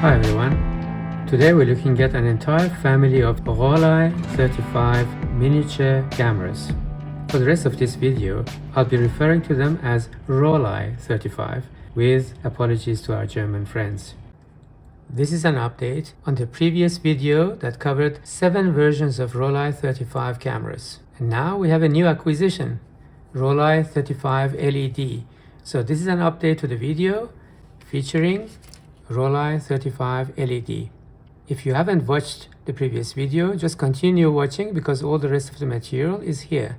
Hi everyone, today we're looking at an entire family of Rollei 35 miniature cameras. For the rest of this video, I'll be referring to them as Rollei 35 with apologies to our German friends. This is an update on the previous video that covered 7 versions of Rollei 35 cameras. And now we have a new acquisition, Rollei 35 LED. So this is an update to the video featuring Rollei 35 LED. If you haven't watched the previous video, just continue watching because all the rest of the material is here.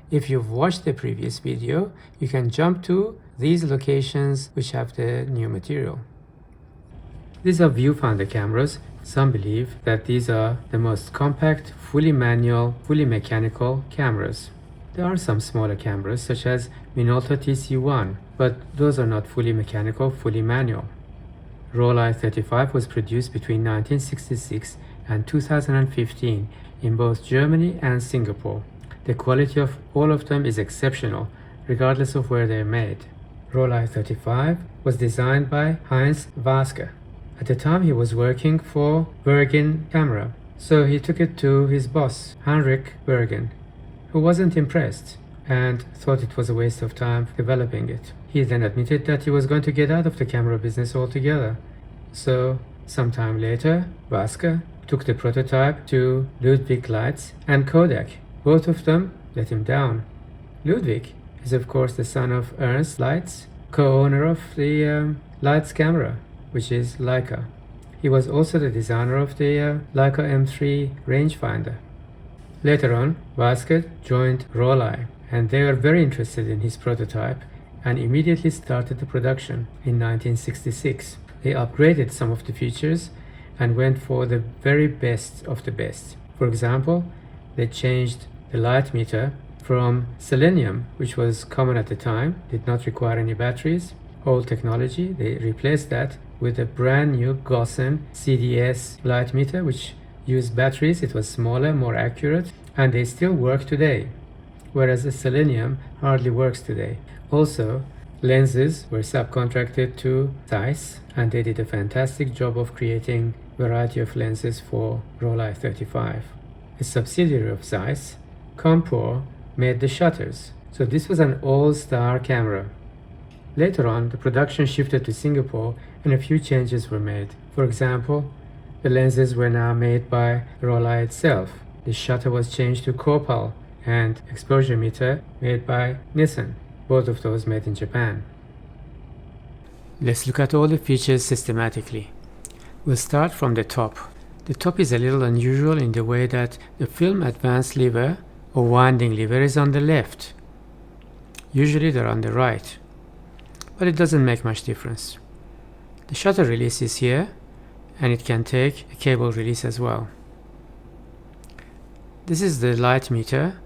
If you've watched the previous video, you can jump to these locations which have the new material. These are viewfinder cameras. Some believe that these are the most compact, fully manual, fully mechanical cameras. There are some smaller cameras such as Minox TC1, but those are not fully mechanical, fully manual. Rollei 35 was produced between 1966 and 2015 in both Germany and Singapore. The quality of all of them is exceptional, regardless of where they're made. Rollei 35 was designed by Heinz Waske. At the time he was working for Bergen Camera, so he took it to his boss, Heinrich Bergen, who wasn't impressed and thought it was a waste of time developing it. He then admitted that he was going to get out of the camera business altogether. So, sometime later, Waske took the prototype to Ludwig Leitz and Kodak. Both of them let him down. Ludwig is of course the son of Ernst Leitz, co-owner of the Leitz camera, which is Leica. He was also the designer of the Leica M3 rangefinder. Later on, Waske joined Rollei, and they were very interested in his prototype and immediately started the production in 1966. They upgraded some of the features and went for the very best of the best. For example, they changed the light meter from selenium, which was common at the time, did not require any batteries, old technology. They replaced that with a brand new Gossen CDS light meter, which used batteries. It was smaller, more accurate, and they still work today, whereas the selenium hardly works today. Also, lenses were subcontracted to Zeiss, and they did a fantastic job of creating a variety of lenses for Rollei 35. A subsidiary of Zeiss, Comparative, made the shutters. So this was an all-star camera. Later on, the production shifted to Singapore and a few changes were made. For example, the lenses were now made by Rollei itself. The shutter was changed to Copal and exposure meter made by Nissan. Both of those made in Japan. Let's look at all the features systematically. We'll start from the top. The top is a little unusual in the way that the film advance lever or winding lever is on the left. Usually they're on the right, but it doesn't make much difference. The shutter release is here, and it can take a cable release as well. This is the light meter.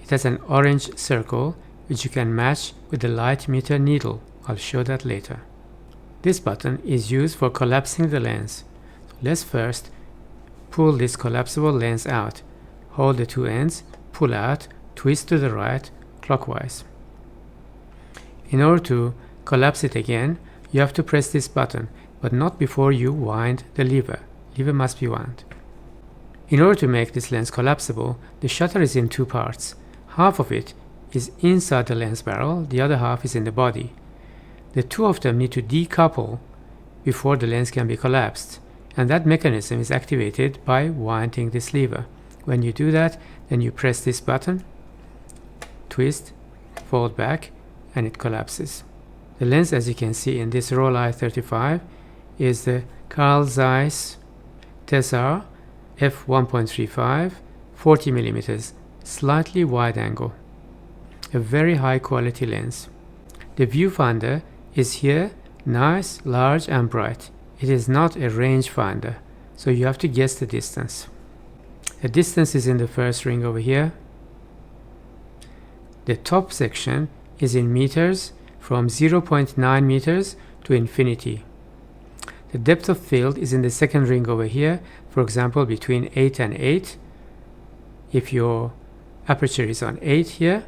It has an orange circle which you can match with the light meter needle. I'll show that later. This button is used for collapsing the lens. So let's first pull this collapsible lens out. Hold the two ends, pull out, twist to the right clockwise. In order to collapse it again, you have to press this button, but not before you wind the lever. Lever must be wound. In order to make this lens collapsible, the shutter is in two parts. Half of it is inside the lens barrel, the other half is in the body. The two of them need to decouple before the lens can be collapsed, and that mechanism is activated by winding this lever. When you do that, then you press this button, twist, fold back, and it collapses. The lens, as you can see in this Rollei 35, is the Carl Zeiss Tessar f1.35 40mm, slightly wide angle. A very high quality lens. The viewfinder is here, nice, large and bright. It is not a rangefinder, so you have to guess the distance. The distance is in the first ring over here. The top section is in meters, from 0.9 meters to infinity. The depth of field is in the second ring over here, for example between 8 and 8. If your aperture is on 8 here,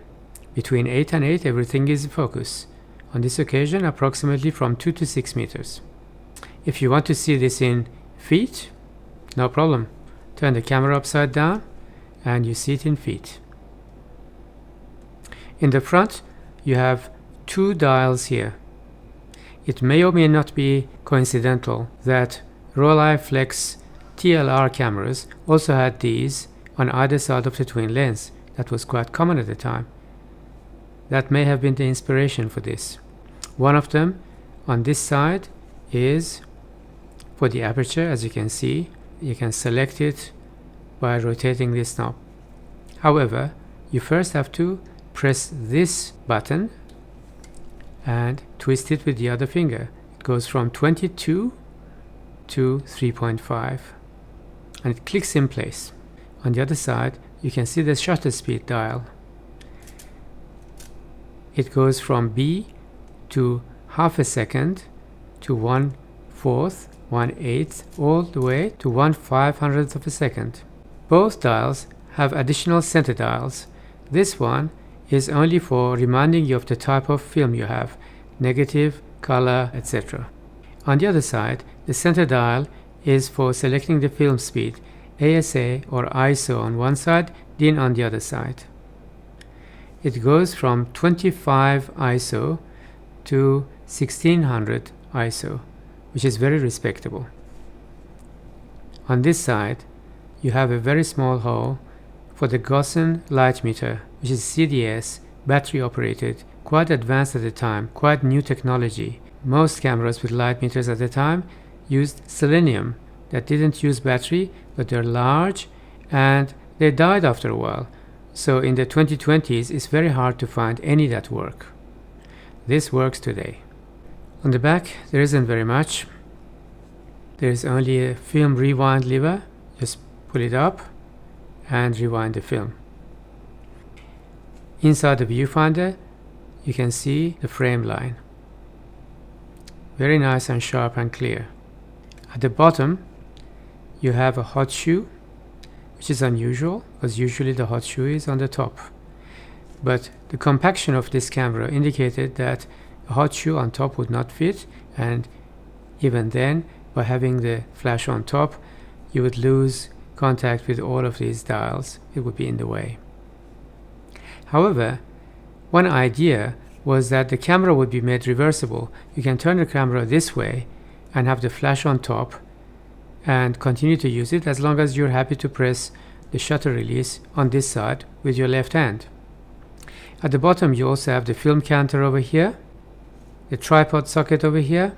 between 8 and 8 everything is focus. On this occasion approximately from 2 to 6 meters. If you want to see this in feet, no problem. Turn the camera upside down and you see it in feet. In the front, you have two dials here. It may or may not be coincidental that Rollei Flex TLR cameras also had these on either side of the twin lens. That was quite common at the time. That may have been the inspiration for this. One of them on this side is for the aperture. As you can see, you can select it by rotating this knob. However, you first have to press this button and twist it with the other finger. It goes from 22 to 3.5 and it clicks in place. On the other side, you can see the shutter speed dial. It goes from B to half a second to 1/4, 1/8, all the way to 1/500th of a second. Both dials have additional center dials. This one is only for reminding you of the type of film you have, negative, color, etc. On the other side, the center dial is for selecting the film speed, ASA or ISO on one side, DIN on the other side. It goes from 25 ISO to 1600 ISO, which is very respectable. On this side, you have a very small hole for the Gaussian light meter, which is CDS, battery operated, quite advanced at the time, quite new technology. Most cameras with light meters at the time used selenium that didn't use battery, but they're large and they died after a while. So in the 2020s, it's very hard to find any that work. This works today. On the back, there isn't very much. There is only a film rewind lever. Just pull it up and rewind the film. Inside the viewfinder, you can see the frame line. Very nice and sharp and clear. At the bottom, you have a hot shoe, which is unusual because usually the hot shoe is on the top. But the compaction of this camera indicated that a hot shoe on top would not fit, and even then, by having the flash on top, you would lose contact with all of these dials. It would be in the way. However, one idea was that the camera would be made reversible. You can turn the camera this way and have the flash on top and continue to use it as long as you're happy to press the shutter release on this side with your left hand. At the bottom, you also have the film counter over here, the tripod socket over here,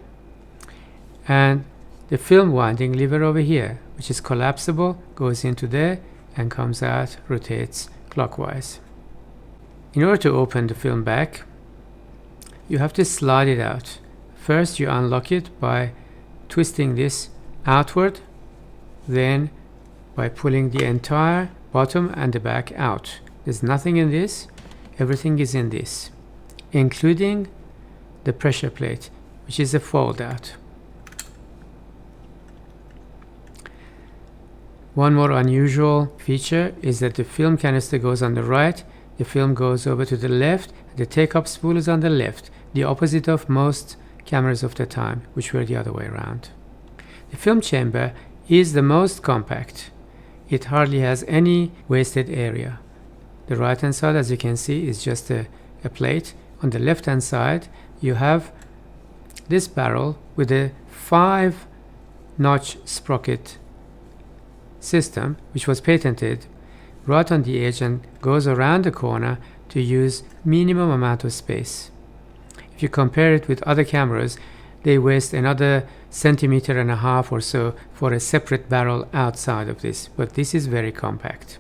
and the film winding lever over here, which is collapsible, goes into there and comes out, rotates clockwise. In order to open the film back, you have to slide it out. First, you unlock it by twisting this outward, then by pulling the entire bottom and the back out. There's nothing in this, everything is in this, including the pressure plate, which is a fold out. One more unusual feature is that the film canister goes on the right, the film goes over to the left, the take-up spool is on the left, the opposite of most cameras of the time, which were the other way around. The film chamber is the most compact. It hardly has any wasted area. The right hand side, as you can see, is just a plate. On the left hand side, you have this barrel with a 5-notch sprocket system, which was patented, right on the edge and goes around the corner to use minimum amount of space. If you compare it with other cameras, they waste another 1.5 centimeters or so for a separate barrel outside of this, but this is very compact.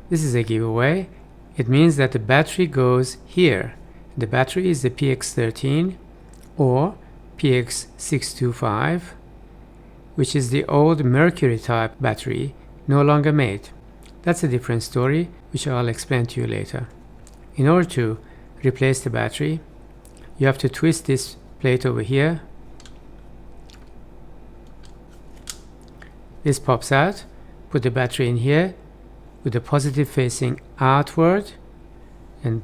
This is a giveaway. It means that the battery goes here. The battery is the PX13 or PX625, which is the old mercury type battery, no longer made. That's a different story, which I'll explain to you later. In order to replace the battery, you have to twist this plate over here. This pops out. Put the battery in here with the positive facing outward, and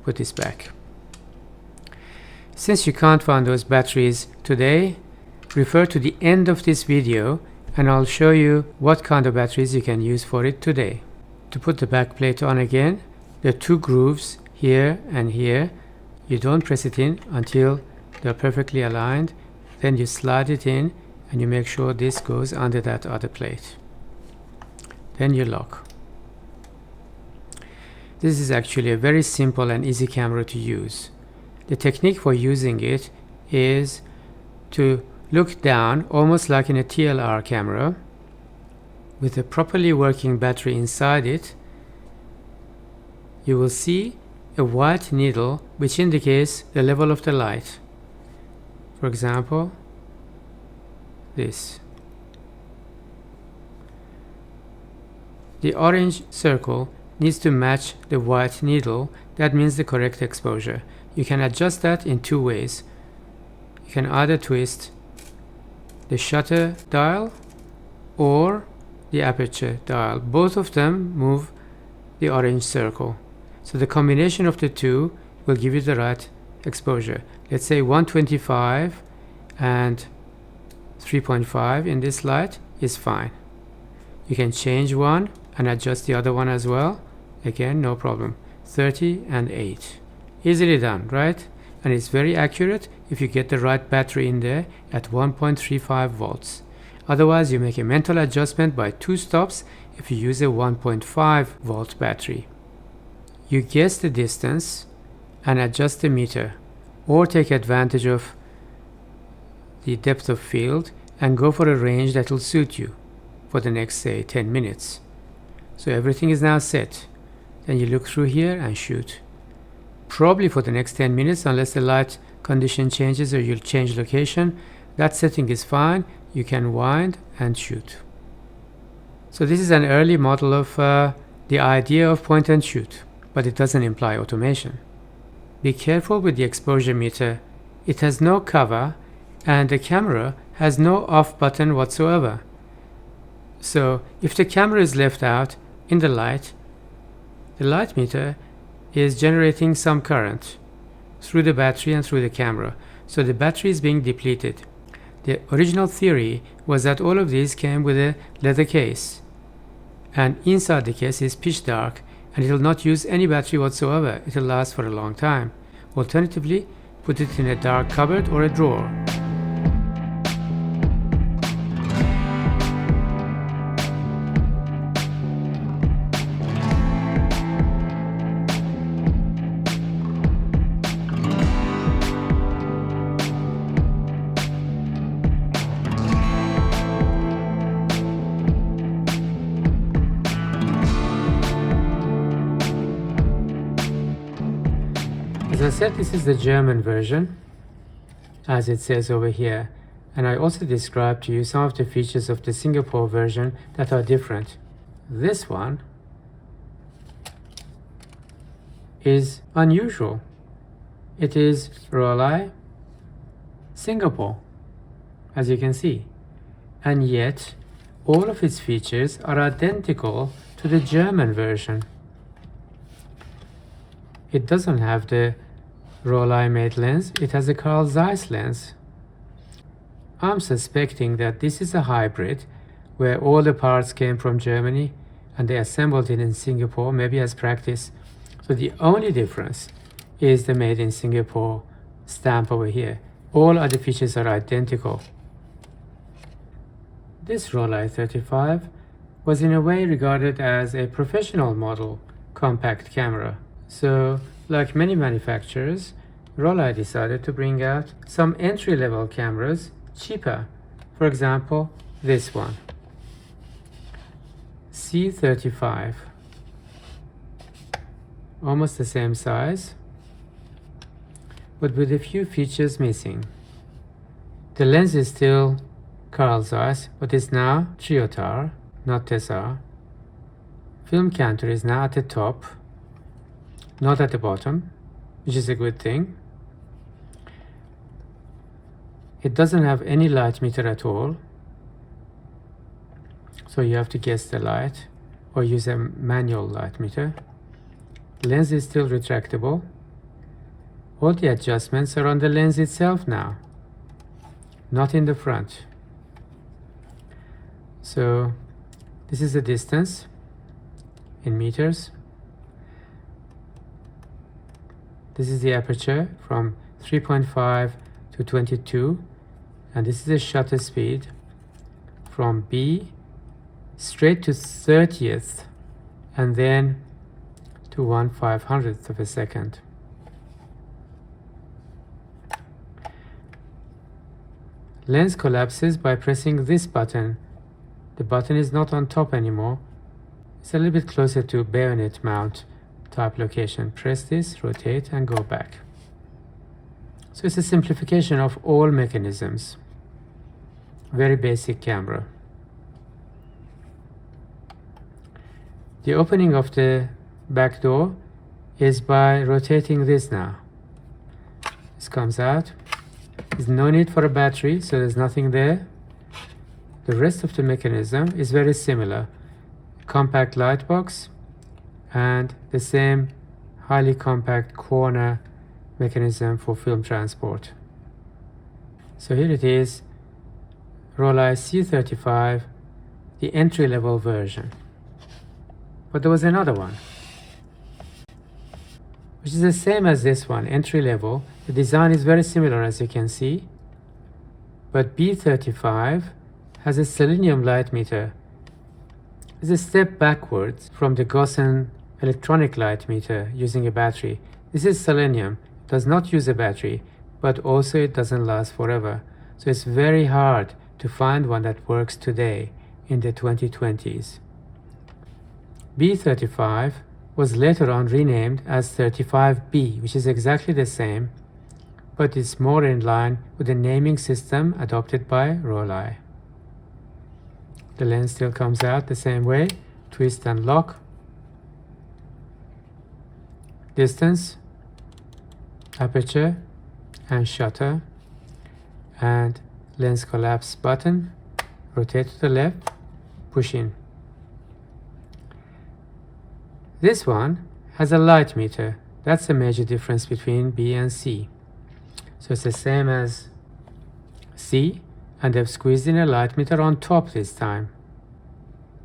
put this back. Since you can't find those batteries today, refer to the end of this video and I'll show you what kind of batteries you can use for it today. To put the back plate on again, there are two grooves here and here. You don't press it in until they're perfectly aligned. Then you slide it in and you make sure this goes under that other plate. Then you lock. This is actually a very simple and easy camera to use. The technique for using it is to look down almost like in a TLR camera with a properly working battery inside it. You will see a white needle which indicates the level of the light. For example, this. The orange circle needs to match the white needle. That means the correct exposure. You can adjust that in two ways. You can either twist the shutter dial or the aperture dial. Both of them move the orange circle. So the combination of the two will give you the right exposure. Let's say 125 and 3.5 in this light is fine. You can change one and adjust the other one as well. Again, no problem. 30 and 8. Easily done, right? And it's very accurate if you get the right battery in there at 1.35 volts. Otherwise, you make a mental adjustment by 2 stops if you use a 1.5 volt battery. You guess the distance and adjust the meter, or take advantage of the depth of field and go for a range that will suit you for the next, say, 10 minutes. So everything is now set. Then you look through here and shoot. Probably for the next 10 minutes, unless the light condition changes or you'll change location. That setting is fine. You can wind and shoot. So this is an early model of the idea of point and shoot, but it doesn't imply automation. Be careful with the exposure meter. It has no cover and the camera has no off button whatsoever. So if the camera is left out in the light meter is generating some current through the battery and through the camera. So the battery is being depleted. The original theory was that all of these came with a leather case, and inside the case is pitch dark and it will not use any battery whatsoever. It will last for a long time. Alternatively, put it in a dark cupboard or a drawer. As I said, this is the German version, as it says over here, and I also described to you some of the features of the Singapore version that are different. This one is unusual. It is Rollei Singapore, as you can see, and yet all of its features are identical to the German version. It doesn't have the Rollei made lens, it has a Carl Zeiss lens. I'm suspecting that this is a hybrid where all the parts came from Germany and they assembled it in Singapore, maybe as practice. So the only difference is the made in Singapore stamp over here. All other features are identical. This Rollei 35 was in a way regarded as a professional model compact camera. So, like many manufacturers, Rollei decided to bring out some entry-level cameras cheaper. For example, this one, C35, almost the same size, but with a few features missing. The lens is still Carl Zeiss, but it's now Triotar, not Tessar. Film counter is now at the top, not at the bottom, which is a good thing. It doesn't have any light meter at all, so you have to guess the light or use a manual light meter. Lens is still retractable. all the adjustments are on the lens itself now, not in the front. So this is the distance in meters. This is the aperture from 3.5 to 22, and this is the shutter speed from B straight to 30th and then to 1/500th of a second. Lens collapses by pressing this button. The button is not on top anymore. It's a little bit closer to bayonet mount type location. Press this, rotate, and go back. So it's a simplification of all mechanisms. Very basic camera. The opening of the back door is by rotating this now. This comes out. There's no need for a battery, so there's nothing there. The rest of the mechanism is very similar. Compact light box and the same highly compact corner mechanism for film transport. So here it is, Rollei C35, the entry-level version. But there was another one, which is the same as this one, entry-level. The design is very similar, as you can see, but B35 has a selenium light meter. It's a step backwards from the Gossen electronic light meter using a battery. This is selenium, it does not use a battery, but also it doesn't last forever. So it's very hard to find one that works today in the 2020s. B35 was later on renamed as 35B, which is exactly the same, but it's more in line with the naming system adopted by Rollei. The lens still comes out the same way, twist and lock. Distance, aperture, and shutter, and lens collapse button, rotate to the left, push in. This one has a light meter. That's a major difference between B and C. So it's the same as C, and they've squeezed in a light meter on top this time.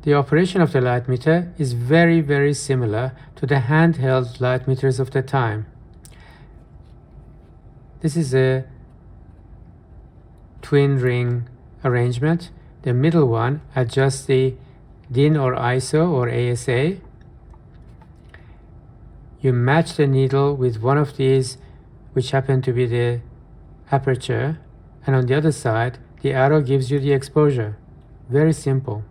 The operation of the light meter is very, very similar to the handheld light meters of the time. This is a twin ring arrangement. The middle one adjusts the DIN or ISO or ASA. You match the needle with one of these, which happen to be the aperture, and on the other side the arrow gives you the exposure. Very simple.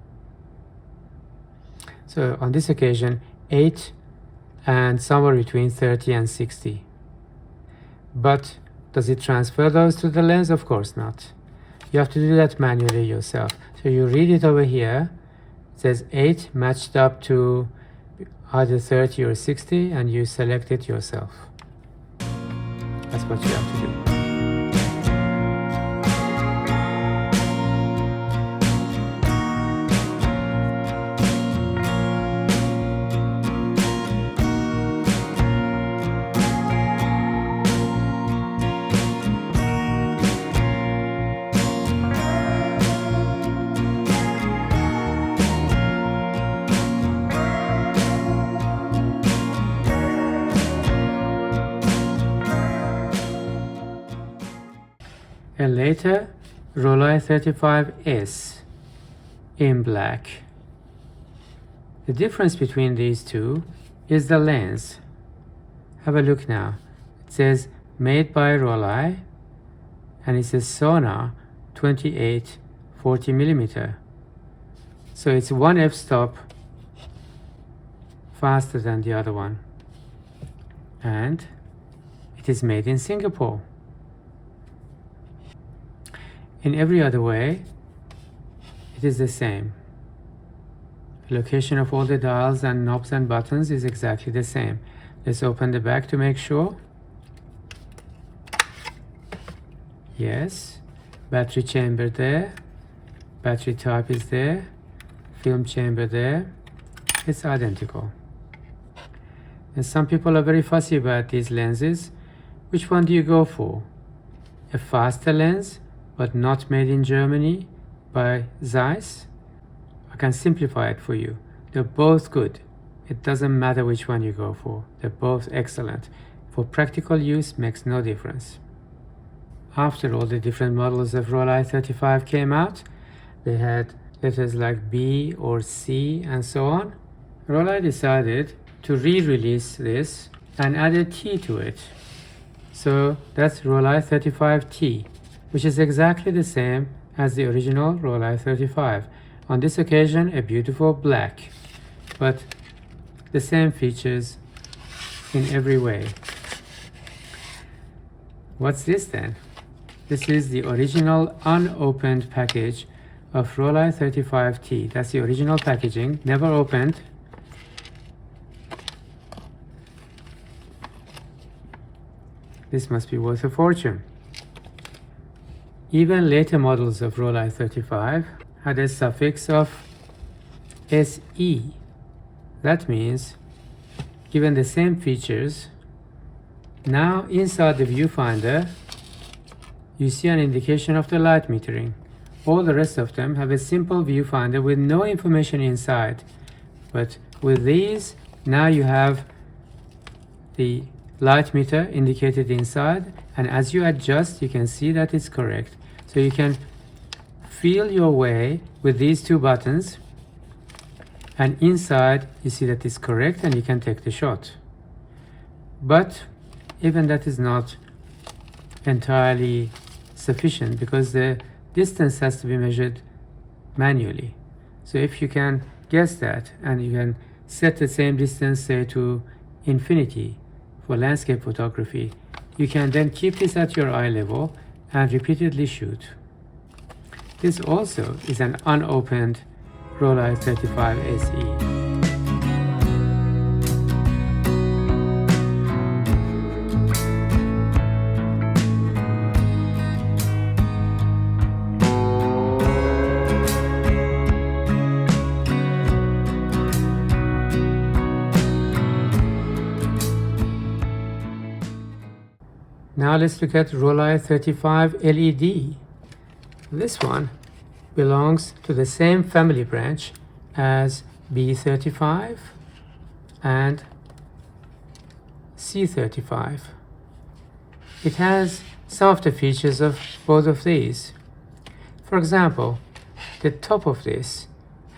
So on this occasion 8 and somewhere between 30 and 60. But does it transfer those to the lens? Of course not. You have to do that manually yourself. So you read it over here. It says 8 matched up to either 30 or 60, and you select it yourself. That's what you have to do. And later, Rollei 35S in black. The difference between these two is the lens. Have a look now. It says made by Rollei, and it says Sony 28-40mm. So it's one f-stop faster than the other one. And it is made in Singapore. In every other way, it is the same. The location of all the dials and knobs and buttons is exactly the same. Let's open the back to make sure. Yes, battery chamber there, battery type is there, film chamber there. It's identical. And some people are very fussy about these lenses. which one do you go for? A faster lens, but not made in Germany by Zeiss? I can simplify it for you. They're both good. It doesn't matter which one you go for. They're both excellent. For practical use, makes no difference. After all the different models of Rollei 35 came out, they had letters like B or C and so on. Rollei decided to re-release this and add a T to it. So that's Rollei 35T, which is exactly the same as the original Rollei 35. On this occasion, a beautiful black, but the same features in every way. What's this then? This is the original unopened package of Rollei 35T. That's the original packaging, never opened. This must be worth a fortune. Even later models of Rollei 35 had a suffix of SE. That means, given the same features, now inside the viewfinder, you see an indication of the light metering. All the rest of them have a simple viewfinder with no information inside. But with these, now you have the light meter indicated inside, and as you adjust, you can see that it's correct. So you can feel your way with these two buttons, and inside you see that it's correct and you can take the shot. But even that is not entirely sufficient, because the distance has to be measured manually. So if you can guess that, and you can set the same distance, say, to infinity for landscape photography, you can then keep this at your eye level and repeatedly shoot. This also is an unopened Rollei 35 SE. Now let's look at Rollei 35 LED. This one belongs to the same family branch as B35 and C35. It has some of the features of both of these. For example, the top of this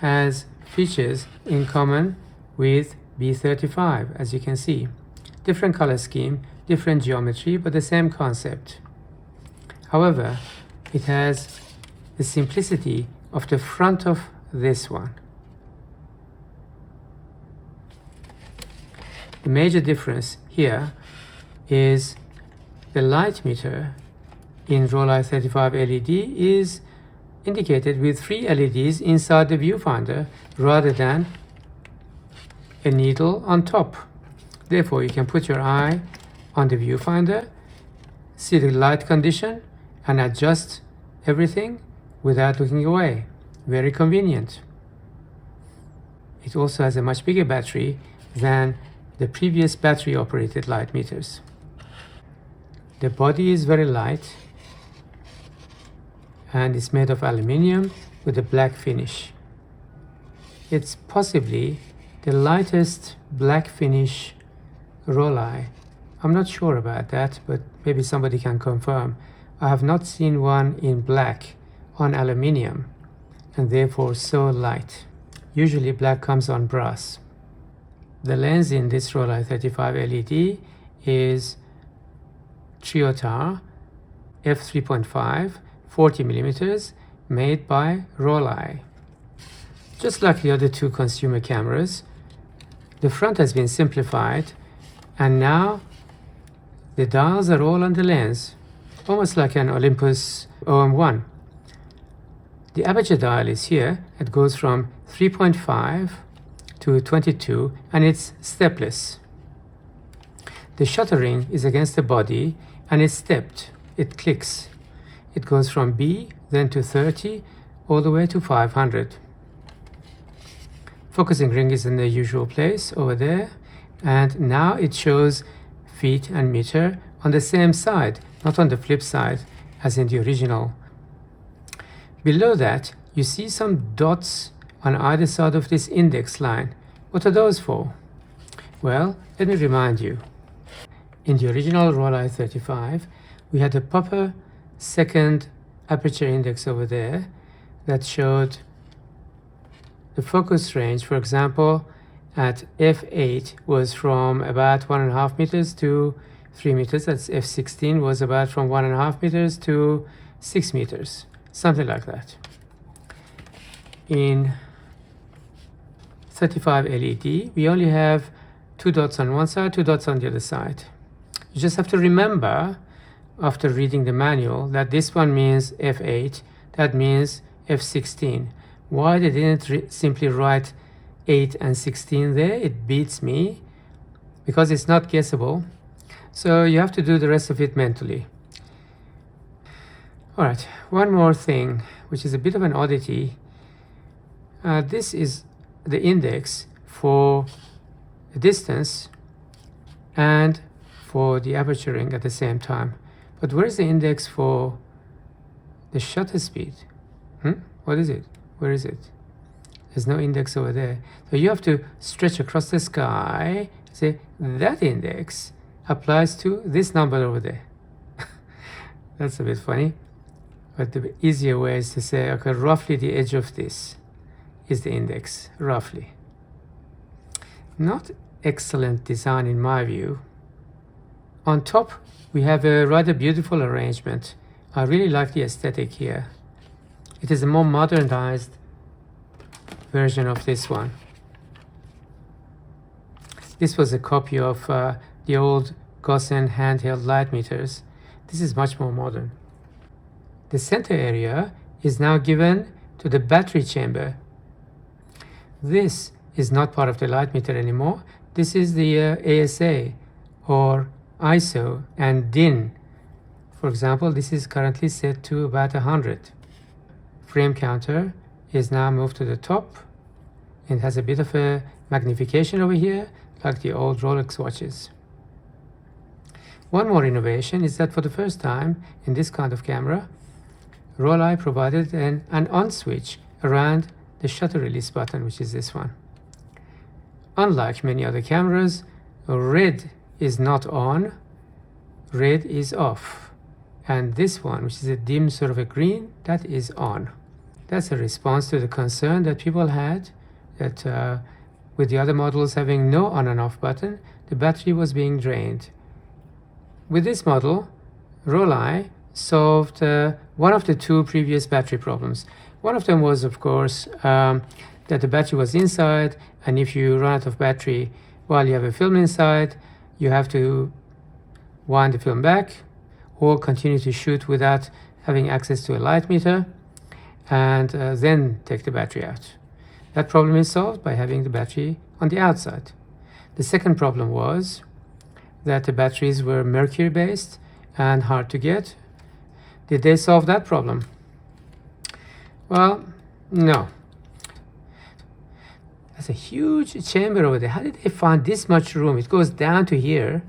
has features in common with B35, as you can see. Different color scheme, different geometry, but the same concept. However, it has the simplicity of the front of this one. The major difference here is the light meter in Rollei 35 LED is indicated with 3 LEDs inside the viewfinder rather than a needle on top. Therefore, you can put your eye on the viewfinder, see the light condition, and adjust everything without looking away. Very convenient. It also has a much bigger battery than the previous battery-operated light meters. The body is very light and it's made of aluminium with a black finish. It's possibly the lightest black finish Rollei. I'm not sure about that, but maybe somebody can confirm. I have not seen one in black on aluminium and therefore so light. Usually black comes on brass. The lens in this Rollei 35 LED is Triotar f3.5 40mm made by Rollei. Just like the other two consumer cameras, the front has been simplified, and now the dials are all on the lens, almost like an Olympus OM1. The aperture dial is here. It goes from 3.5 to 22, and it's stepless. The shutter ring is against the body and it's stepped. It clicks. It goes from B, then to 30, all the way to 500. Focusing ring is in the usual place over there, and now it shows feet and meter on the same side, not on the flip side as in the original. Below that, you see some dots on either side of this index line. What are those for? Well, let me remind you. In the original Rollei 35, we had a proper second aperture index over there that showed the focus range. For example, at f8 was from about 1.5 meters to 3 meters. That's f16 was about from 1.5 meters to 6 meters, something like that. In 35 LED, we only have 2 dots on one side, 2 dots on the other side. You just have to remember, after reading the manual, that this one means f8, that means f16. Why they didn't simply write 8 and 16 there, it beats me, because it's not guessable. So you have to do the rest of it mentally. All right, one more thing, which is a bit of an oddity. This is the index for the distance and for the aperturing at the same time. But where is the index for the shutter speed? What is it? Where is it? There's no index over there. So you have to stretch across the sky, say that index applies to this number over there. That's a bit funny. But the easier way is to say, okay, roughly the edge of this is the index, roughly. Not excellent design in my view. On top, we have a rather beautiful arrangement. I really like the aesthetic here. It is a more modernized version of this one. This was a copy of the old Gossen handheld light meters. This is much more modern. The center area is now given to the battery chamber. This is not part of the light meter anymore. This is the ASA or ISO and DIN. For example, this is currently set to about 100. Frame counter is now moved to the top. It has a bit of a magnification over here, like the old Rolex watches. One more innovation is that for the first time in this kind of camera, Rollei provided an on switch around the shutter release button, which is this one. Unlike many other cameras, red is not on, red is off. And this one, which is a dim sort of a green, that is on. That's a response to the concern that people had that with the other models having no on and off button, the battery was being drained. With this model, Rollei solved one of the two previous battery problems. One of them was, of course, that the battery was inside, and if you run out of battery while you have a film inside, you have to wind the film back or continue to shoot without having access to a light meter, and then take the battery out. That problem is solved by having the battery on the outside. The second problem was that the batteries were mercury based and hard to get. Did they solve that problem? Well, no. That's a huge chamber over there. How did they find this much room? It goes down to here.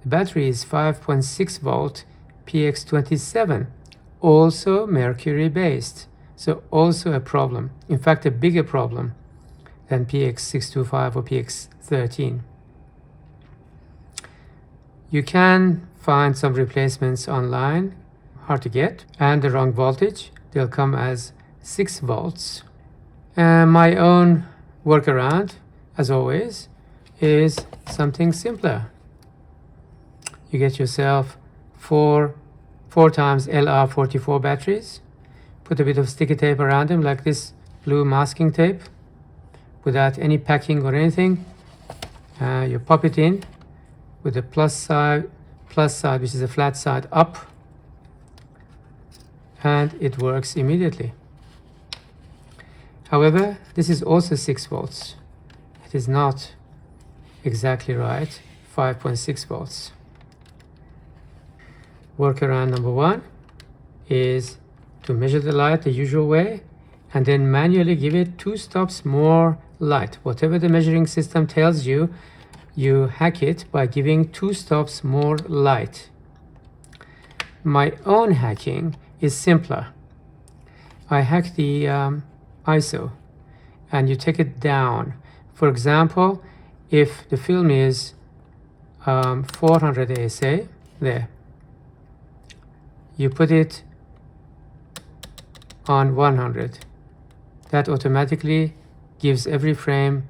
The battery is 5.6 volt PX27, also mercury based. So also a problem. In fact, a bigger problem than PX625 or PX13. You can find some replacements online, hard to get, and the wrong voltage. They'll come as 6 volts. And my own workaround, as always, is something simpler. You get yourself four times LR44 batteries, put a bit of sticky tape around them like this blue masking tape without any packing or anything. You pop it in with the plus side, which is a flat side, up, and it works immediately. However, this is also 6 volts. It is not exactly right, 5.6 volts. Workaround number one is to measure the light the usual way and then manually give it 2 stops more light. Whatever the measuring system tells you, you hack it by giving 2 stops more light. My own hacking is simpler. I hack the ISO, and you take it down. For example, if the film is 400 ASA, there, you put it on 100. That automatically gives every frame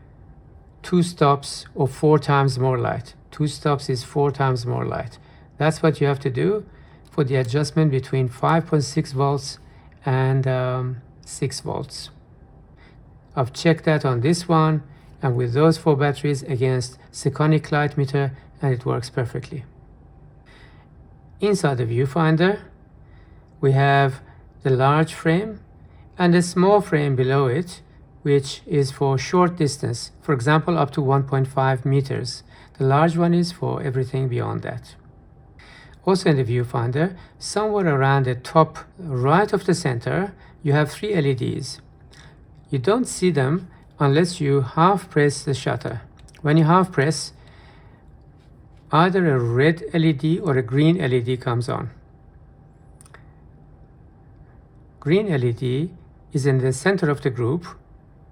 2 stops or 4 times more light. 2 stops is 4 times more light. That's what you have to do for the adjustment between 5.6 volts and 6 volts. I've checked that on this one and with those 4 batteries against Sekonic light meter, and it works perfectly. Inside the viewfinder, we have the large frame and a small frame below it, which is for short distance, for example up to 1.5 meters. The large one is for everything beyond that. Also in the viewfinder, somewhere around the top right of the center, you have 3 LEDs. You don't see them unless you half press the shutter. When you half press, either a red LED or a green LED comes on. Green LED is in the center of the group,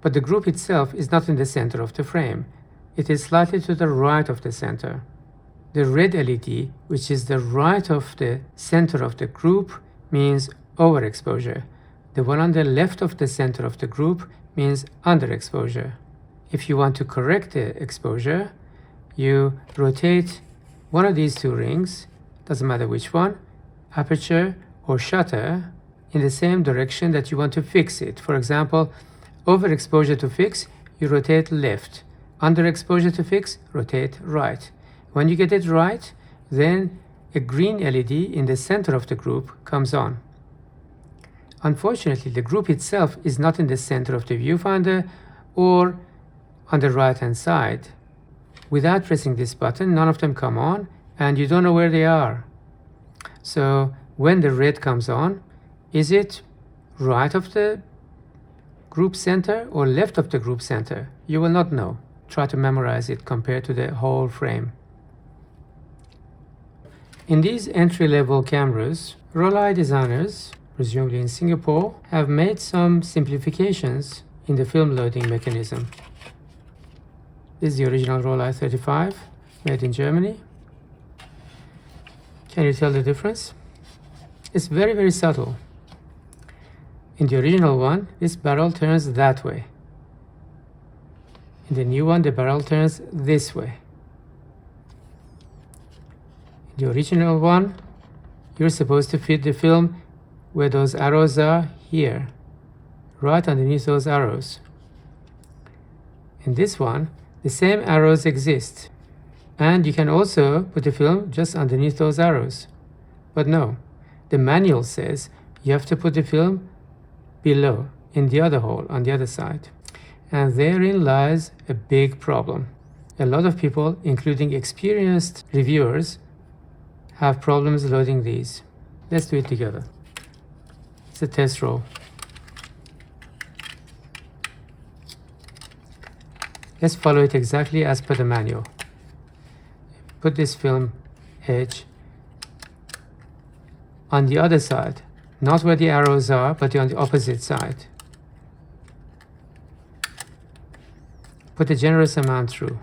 but the group itself is not in the center of the frame. It is slightly to the right of the center. The red LED, which is the right of the center of the group, means overexposure. The one on the left of the center of the group means underexposure. If you want to correct the exposure, you rotate one of these 2 rings, doesn't matter which one, aperture or shutter, in the same direction that you want to fix it. For example, overexposure to fix, you rotate left. Underexposure to fix, rotate right. When you get it right, then a green LED in the center of the group comes on. Unfortunately, the group itself is not in the center of the viewfinder or on the right hand side. Without pressing this button, none of them come on and you don't know where they are. So when the red comes on, is it right of the group center or left of the group center? You will not know. Try to memorize it compared to the whole frame. In these entry-level cameras, Rollei designers, presumably in Singapore, have made some simplifications in the film loading mechanism. This is the original Rollei 35, made in Germany. Can you tell the difference? It's very, very subtle. In the original one, this barrel turns that way. In the new one, the barrel turns this way. In the original one, you're supposed to fit the film where those arrows are here, right underneath those arrows. In this one, the same arrows exist, and you can also put the film just underneath those arrows. But no, the manual says you have to put the film below, in the other hole, on the other side. And therein lies a big problem. A lot of people, including experienced reviewers, have problems loading these. Let's do it together. It's a test roll. Let's follow it exactly as per the manual. Put this film edge on the other side, not where the arrows are, but on the opposite side. Put a generous amount through.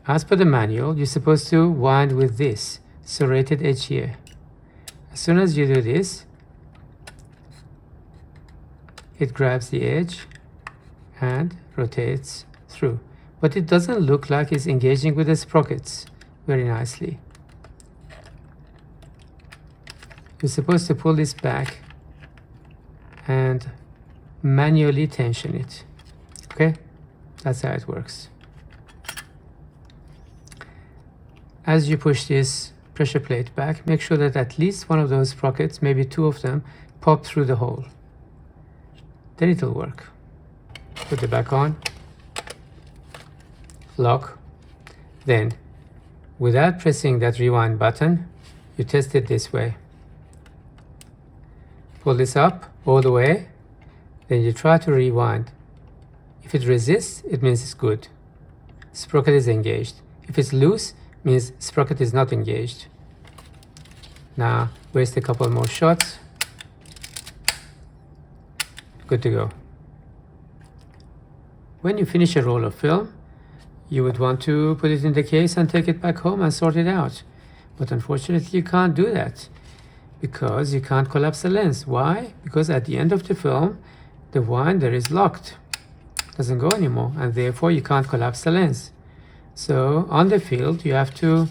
As per the manual, you're supposed to wind with this serrated edge here. As soon as you do this, it grabs the edge and rotates through. But it doesn't look like it's engaging with the sprockets very nicely. You're supposed to pull this back and manually tension it. Okay? That's how it works. As you push this pressure plate back, make sure that at least one of those sprockets, maybe 2 of them, pop through the hole. Then it'll work. Put it back on. Lock. Then, without pressing that rewind button, you test it this way. Pull this up all the way, then you try to rewind. If it resists, it means it's good. sprocket is engaged. If it's loose, means sprocket is not engaged. Now waste a couple more shots. Good to go. When you finish a roll of film, you would want to put it in the case and take it back home and sort it out. But unfortunately, you can't do that because you can't collapse the lens. Why? Because at the end of the film, the winder is locked. It doesn't go anymore, and therefore you can't collapse the lens. So on the field, you have to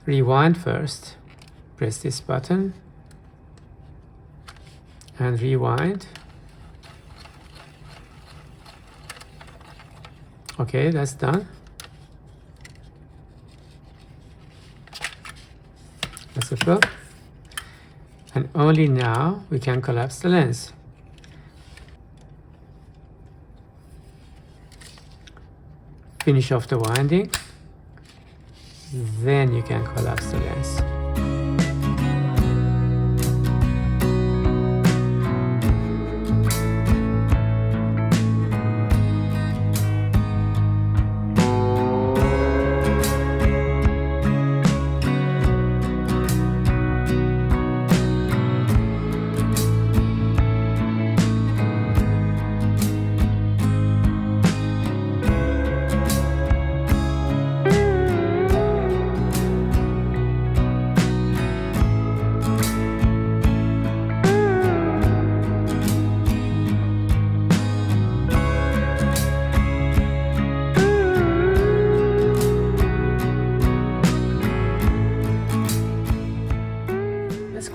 rewind first. Press this button and rewind. Okay, that's done. That's the film. And only now we can collapse the lens. Finish off the winding. Then you can collapse the lens.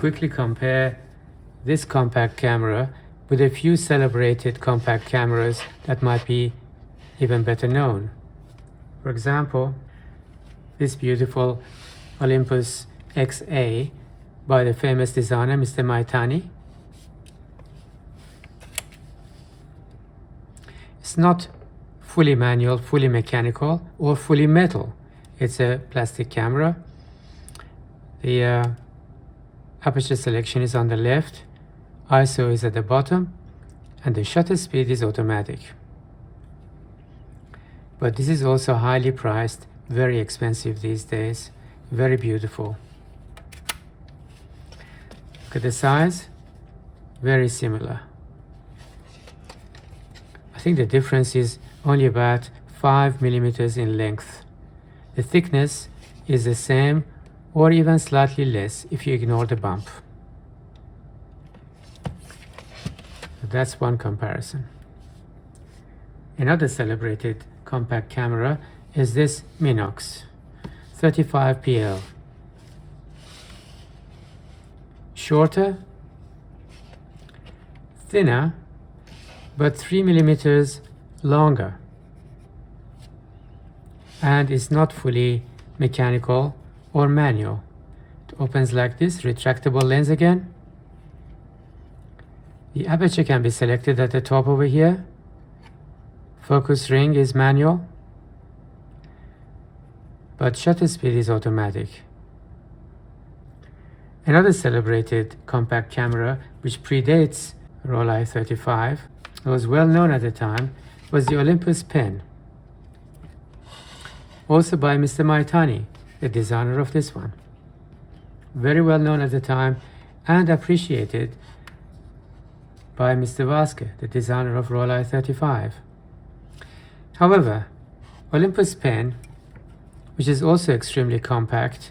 Quickly compare this compact camera with a few celebrated compact cameras that might be even better known. For example, this beautiful Olympus XA by the famous designer Mr. Maitani. It's not fully manual, fully mechanical, or fully metal. It's a plastic camera. The aperture selection is on the left, ISO is at the bottom, and the shutter speed is automatic. But this is also highly priced, very expensive these days, very beautiful. Look at the size, very similar. I think the difference is only about 5 millimeters in length. The thickness is the same or even slightly less if you ignore the bump. That's one comparison. Another celebrated compact camera is this Minox 35PL. Shorter, thinner, but 3 millimeters longer, and is not fully mechanical or manual. It opens like this, retractable lens again. The aperture can be selected at the top over here. Focus ring is manual, but shutter speed is automatic. Another celebrated compact camera, which predates Rollei 35, was well known at the time, was the Olympus Pen, also by Mr. Maitani, the designer of this one. Very well known at the time and appreciated by Mr. Vasquez, the designer of Rollei 35. However, Olympus Pen, which is also extremely compact,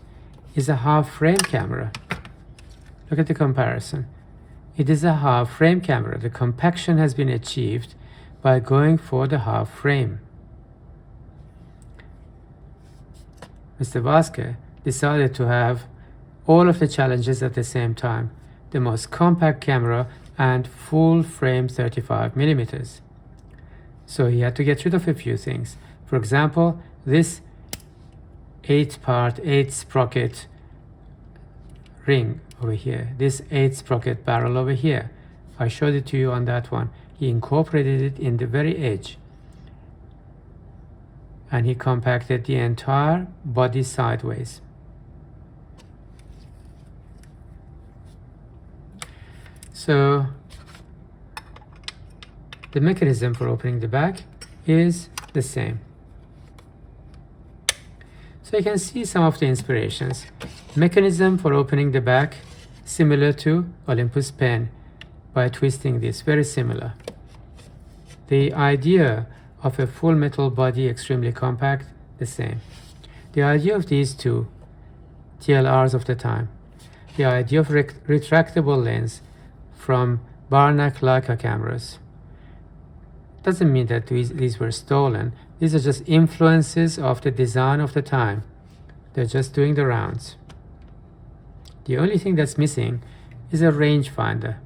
is a half-frame camera. Look at the comparison. It is a half-frame camera. The compaction has been achieved by going for the half-frame. Mr. Vasquez decided to have all of the challenges at the same time, the most compact camera and full frame 35 millimeters. So he had to get rid of a few things. For example, this 8-part, 8-sprocket ring over here, this 8-sprocket barrel over here. I showed it to you on that one. He incorporated it in the very edge, and he compacted the entire body sideways. So the mechanism for opening the back is the same. So you can see some of the inspirations. Mechanism for opening the back, similar to Olympus Pen by twisting this, very similar. The idea of a full metal body, extremely compact, the same. The idea of these two TLRs of the time. The idea of retractable lens from Barnack Leica cameras. Doesn't mean that these were stolen. These are just influences of the design of the time. They're just doing the rounds. The only thing that's missing is a rangefinder.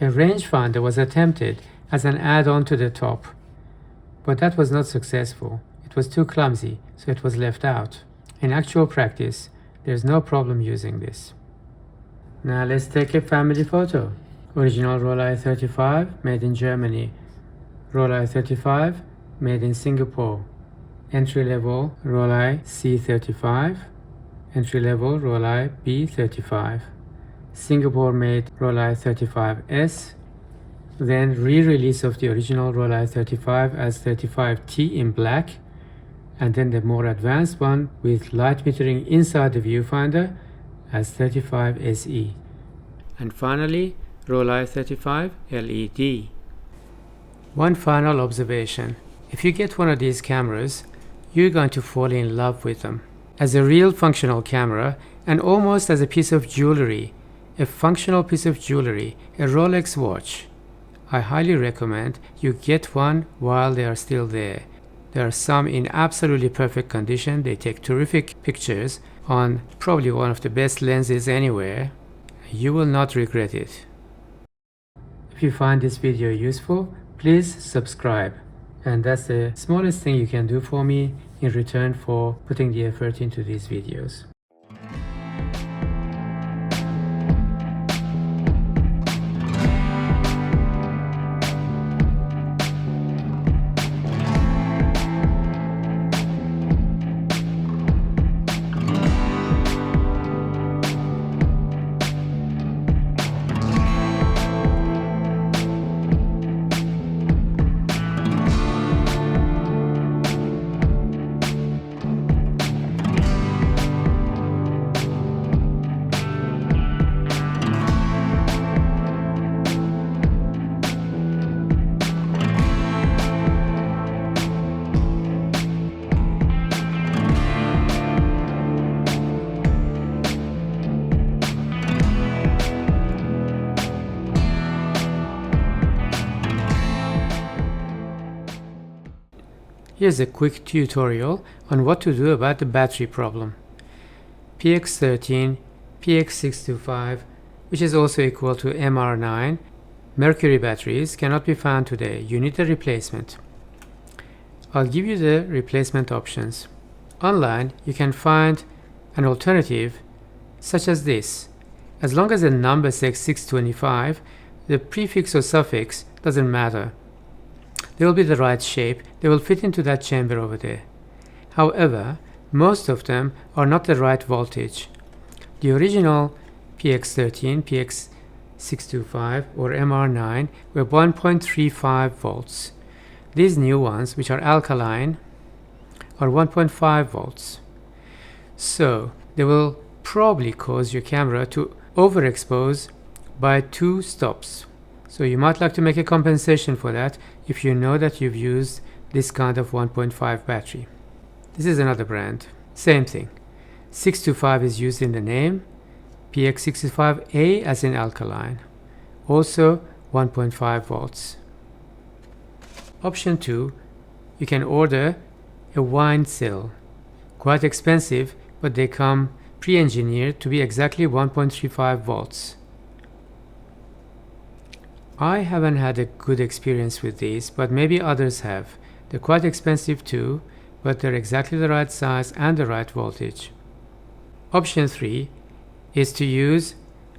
A rangefinder was attempted as an add-on to the top, but that was not successful. It was too clumsy, so it was left out. In actual practice, there's no problem using this. Now let's take a family photo. Original Rollei 35, made in Germany. Rollei 35, made in Singapore. Entry-level Rollei C35. Entry-level Rollei B35. Singapore-made Rollei 35S. Then re-release of the original Rollei 35 as 35T in black. And then the more advanced one with light metering inside the viewfinder as 35 SE. And finally, Rollei 35 LED. One final observation. If you get one of these cameras, you're going to fall in love with them. As a real functional camera and almost as a piece of jewelry, a functional piece of jewelry, a Rolex watch, I highly recommend you get one while they are still there. There are some in absolutely perfect condition. They take terrific pictures on probably one of the best lenses anywhere. You will not regret it. If you find this video useful, please subscribe. And that's the smallest thing you can do for me in return for putting the effort into these videos. Here's a quick tutorial on what to do about the battery problem. PX13, PX625, which is also equal to MR9, mercury batteries cannot be found today. You need a replacement. I'll give you the replacement options. Online, you can find an alternative such as this. As long as the number says 625, the prefix or suffix doesn't matter. They will be the right shape. They will fit into that chamber over there. However, most of them are not the right voltage. The original PX13, PX625 or MR9 were 1.35 volts. These new ones, which are alkaline, are 1.5 volts. So they will probably cause your camera to overexpose by 2 stops. So you might like to make a compensation for that if you know that you've used this kind of 1.5 battery. This is another brand. Same thing. 625 is used in the name. PX65A as in alkaline. Also 1.5 volts. Option 2, you can order a wine cell. Quite expensive, but they come pre-engineered to be exactly 1.35 volts. I haven't had a good experience with these, but maybe others have. They're quite expensive too, but they're exactly the right size and the right voltage. Option 3 is to use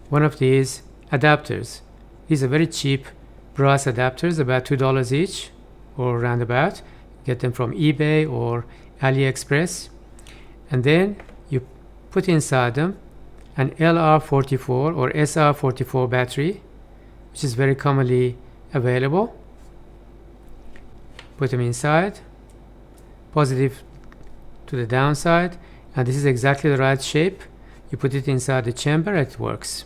one of these adapters. These are very cheap brass adapters, about $2 each or roundabout. Get them from eBay or AliExpress. And then you put inside them an LR44 or SR44 battery, which is very commonly available. Put them inside, positive to the downside, and this is exactly the right shape. You put it inside the chamber, it works.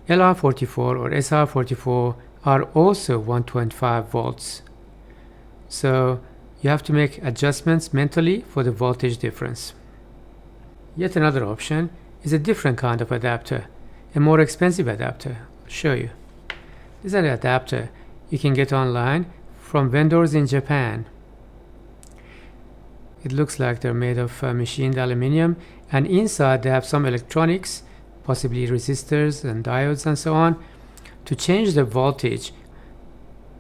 LR44 or SR44 are also 1.5 volts. So you have to make adjustments mentally for the voltage difference. Yet another option is a different kind of adapter, a more expensive adapter. I'll show you. This is an adapter you can get online from vendors in Japan. It looks like they're made of machined aluminum, and inside they have some electronics, possibly resistors and diodes and so on, to change the voltage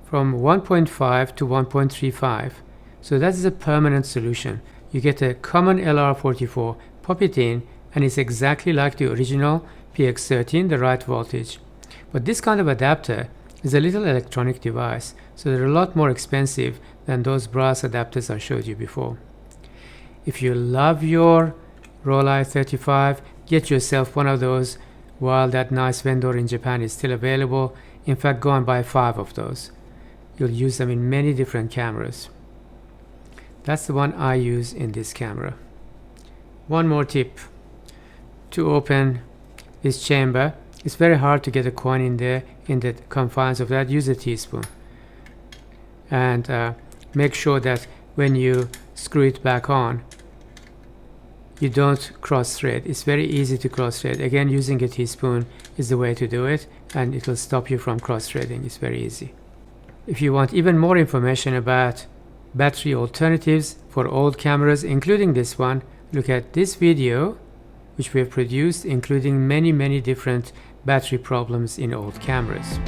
from 1.5 to 1.35. So that is a permanent solution. You get a common LR44, pop it in, and it's exactly like the original PX13, the right voltage. But this kind of adapter is a little electronic device, so they're a lot more expensive than those brass adapters I showed you before. If you love your Rollei 35, get yourself one of those while that nice vendor in Japan is still available. In fact, go and buy 5 of those. You'll use them in many different cameras. That's the one I use in this camera. One more tip. To open this chamber, it's very hard to get a coin in there in the confines of that. Use a teaspoon. And make sure that when you screw it back on, you don't cross thread. It's very easy to cross thread. Again, using a teaspoon is the way to do it, and it will stop you from cross threading. It's very easy. If you want even more information about battery alternatives for old cameras, including this one, look at this video which we have produced, including many different battery problems in old cameras.